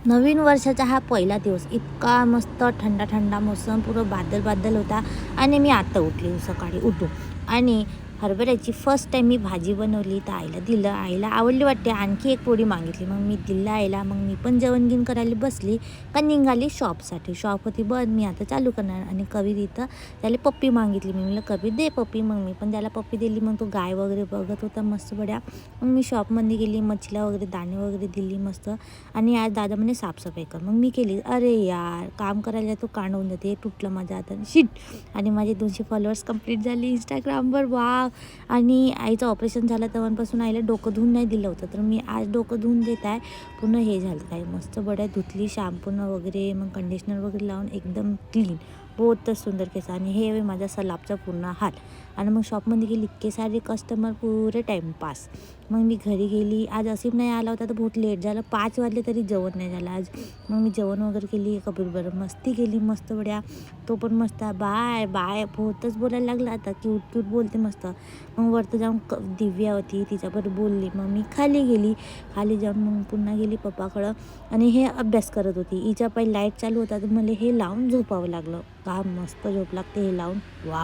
नवीन वर्षाचा हा पहिला दिवस इतका मस्त थंडा थंडा मोसम, पुरं बादल बादल होता. आणि मी आता उठली सकाळी उठून आणि हरभऱ्याची फर्स्ट टाईम मी भाजी बनवली. तर आईला दिलं, आईला आवडली वाटते. आणखी एक पोळी मागितली, मग मी दिलं आईला. मग मी पण जेवण घेऊन करायला बसली का निघाली शॉपसाठी. शॉप होती बंद, मी आता चालू करणार. आणि कबीर इथं त्याला पप्पी मागितली. मी म्हणलं कबीर दे पप्पी. मग मी पण त्याला पप्पी दिली. मग तो गाय वगैरे बघत होता मस्त बड्या. मग मी शॉपमध्ये गेली, मच्छीला वगैरे दाणे वगैरे दिली मस्त. आणि आज दादा म्हणे साफसफाई कर, मग मी केली. अरे यार, काम करायला तो कांडवून जाते, तुटलं माझ्या हाताने शिट. आणि माझे 200 फॉलोअर्स कंप्लीट झाले इंस्टाग्रामवर. वाव. आणि आईचं ऑपरेशन झालं तेव्हापासून आईला डोकं धुवून नाही दिलं होतं, तर मी आज डोकं धुवून देत आहे. पूर्ण हे झालं काय मस्त बड्या धुतली शॅम्पूनं वगैरे, मग कंडिशनर वगैरे लावून एकदम क्लीन, बहुतच सुंदर केस. आणि हे माझा सलाबचा पूर्ण हाल. आणि मग शॉपमध्ये गेली, इतके सारे कस्टमर, पुरे टाईमपास. मग मी घरी गेली. आज असीम नाही आला होता तर बहुत लेट झालं, 5 वाजले तरी जेवण नाही झालं आज. मग मी जेवण वगैरे केली, कबीर बरं मस्ती केली मस्त बड्या. तो पण मस्त बाय बाय बहुतच बोलायला लागला आता, क्यूट क्यूट बोलते मस्त. मग वरती जाऊन दिव्या होती, तिच्याबरोबर बोलली. मग मी खाली गेली. खाली जाऊन मग पुन्हा गेली पप्पाकडं. आणि हे अभ्यास करत होती. हिच्या पहिले लाईट चालू होता तर मला हे लावून झोपावं लागलं. का मस्त झोप लागते हे लावून. वाव.